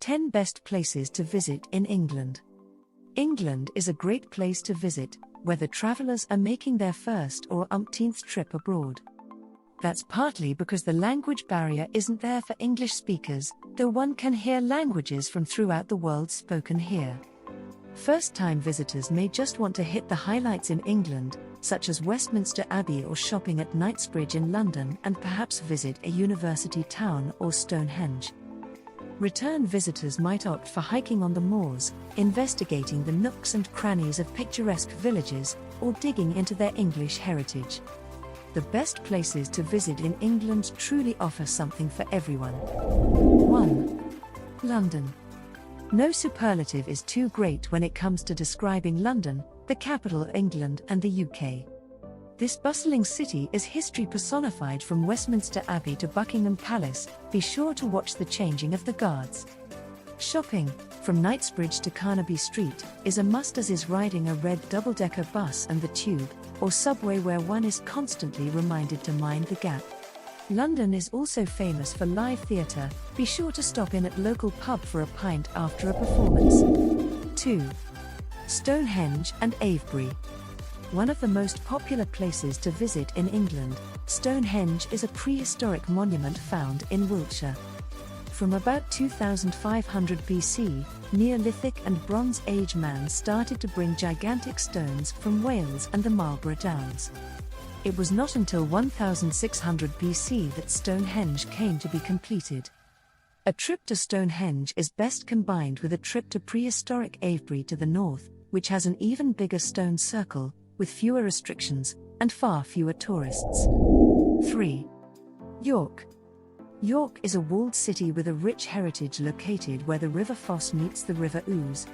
10 Best Places to Visit in England. England is a great place to visit, whether travelers are making their first or umpteenth trip abroad. That's partly because the language barrier isn't there for English speakers, though one can hear languages from throughout the world spoken here. First-time visitors may just want to hit the highlights in England, such as Westminster Abbey or shopping at Knightsbridge in London, and perhaps visit a university town or Stonehenge. Return visitors might opt for hiking on the moors, investigating the nooks and crannies of picturesque villages, or digging into their English heritage. The best places to visit in England truly offer something for everyone. 1. London. No superlative is too great when it comes to describing London, the capital of England and the UK. This bustling city is history personified from Westminster Abbey to Buckingham Palace. Be sure to watch the changing of the guards. Shopping, from Knightsbridge to Carnaby Street, is a must, as is riding a red double-decker bus and the tube, or subway, where one is constantly reminded to mind the gap. London is also famous for live theatre. Be sure to stop in at local pub for a pint after a performance. 2. Stonehenge and Avebury. One of the most popular places to visit in England, Stonehenge is a prehistoric monument found in Wiltshire. From about 2500 BC, Neolithic and Bronze Age man started to bring gigantic stones from Wales and the Marlborough Downs. It was not until 1600 BC that Stonehenge came to be completed. A trip to Stonehenge is best combined with a trip to prehistoric Avebury to the north, which has an even bigger stone circle, with fewer restrictions, and far fewer tourists. 3. York. York is a walled city with a rich heritage located where the River Foss meets the River Ouse.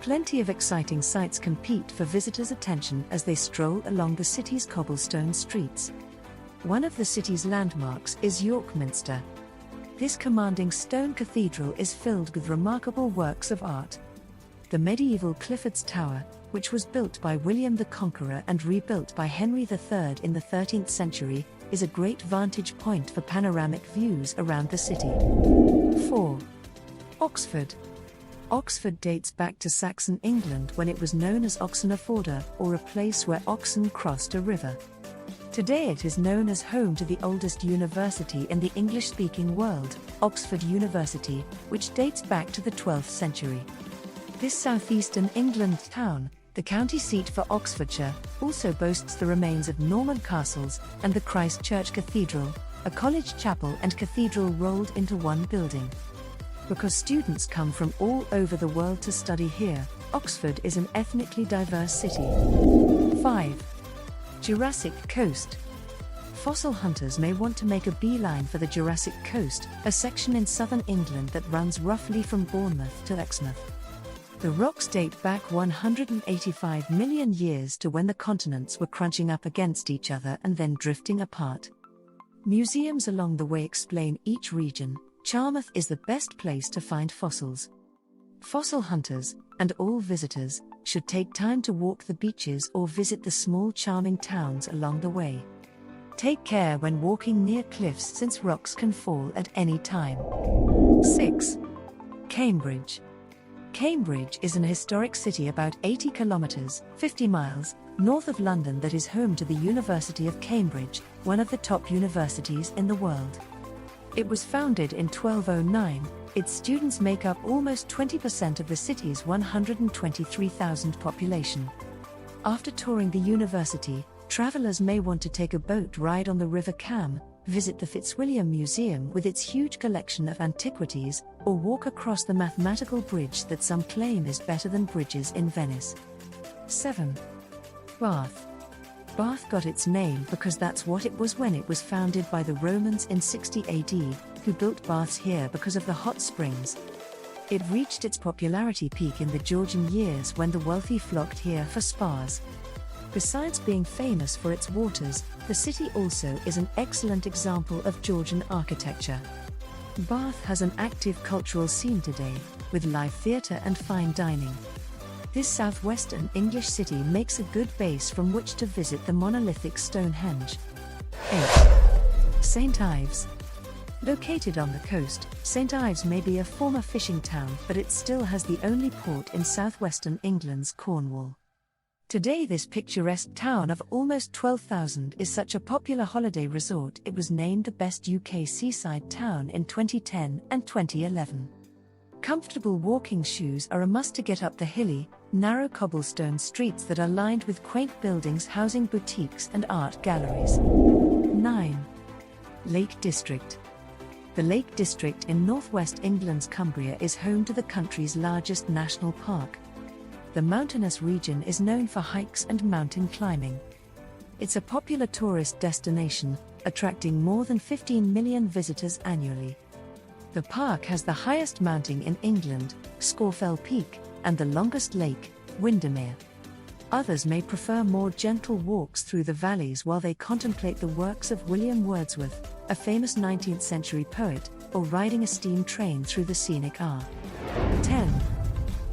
Plenty of exciting sights compete for visitors' attention as they stroll along the city's cobblestone streets. One of the city's landmarks is York Minster. This commanding stone cathedral is filled with remarkable works of art. The medieval Clifford's Tower, which was built by William the Conqueror and rebuilt by Henry III in the 13th century, is a great vantage point for panoramic views around the city. 4. Oxford. Oxford dates back to Saxon England, when it was known as Oxenaforda, or a place where oxen crossed a river. Today it is known as home to the oldest university in the English-speaking world, Oxford University, which dates back to the 12th century. This southeastern England town, the county seat for Oxfordshire, also boasts the remains of Norman castles and the Christ Church Cathedral, a college chapel and cathedral rolled into one building. Because students come from all over the world to study here, Oxford is an ethnically diverse city. 5. Jurassic Coast. Fossil hunters may want to make a beeline for the Jurassic Coast, a section in southern England that runs roughly from Bournemouth to Exmouth. The rocks date back 185 million years to when the continents were crunching up against each other and then drifting apart. Museums along the way explain each region. Charmouth is the best place to find fossils. Fossil hunters, and all visitors, should take time to walk the beaches or visit the small charming towns along the way. Take care when walking near cliffs, since rocks can fall at any time. 6. Cambridge. Cambridge is an historic city about 80 kilometres, 50 miles, north of London that is home to the University of Cambridge, one of the top universities in the world. It was founded in 1209, its students make up almost 20% of the city's 123,000 population. After touring the university, travellers may want to take a boat ride on the River Cam, visit the Fitzwilliam Museum with its huge collection of antiquities, or walk across the mathematical bridge that some claim is better than bridges in Venice. 7. Bath. Bath got its name because that's what it was when it was founded by the Romans in 60 AD, who built baths here because of the hot springs. It reached its popularity peak in the Georgian years when the wealthy flocked here for spas. Besides being famous for its waters, the city also is an excellent example of Georgian architecture. Bath has an active cultural scene today, with live theatre and fine dining. This southwestern English city makes a good base from which to visit the monolithic Stonehenge. 8. St. Ives. Located on the coast, St. Ives may be a former fishing town, but it still has the only port in southwestern England's Cornwall. Today this picturesque town of almost 12,000 is such a popular holiday resort it was named the best UK seaside town in 2010 and 2011. Comfortable walking shoes are a must to get up the hilly, narrow cobblestone streets that are lined with quaint buildings housing boutiques and art galleries. 9. Lake District. The Lake District in northwest England's Cumbria is home to the country's largest national park. The mountainous region is known for hikes and mountain climbing. It's a popular tourist destination, attracting more than 15 million visitors annually. The park has the highest mountain in England, Scawfell Peak, and the longest lake, Windermere. Others may prefer more gentle walks through the valleys while they contemplate the works of William Wordsworth, a famous 19th century poet, or riding a steam train through the scenic R. 10.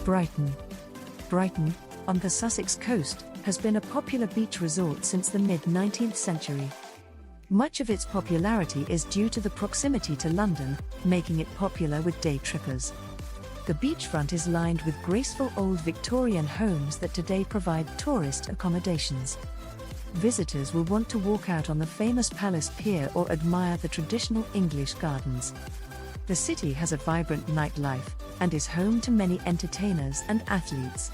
Brighton. Brighton, on the Sussex coast, has been a popular beach resort since the mid-19th century. Much of its popularity is due to the proximity to London, making it popular with day trippers. The beachfront is lined with graceful old Victorian homes that today provide tourist accommodations. Visitors will want to walk out on the famous Palace Pier or admire the traditional English gardens. The city has a vibrant nightlife and is home to many entertainers and athletes.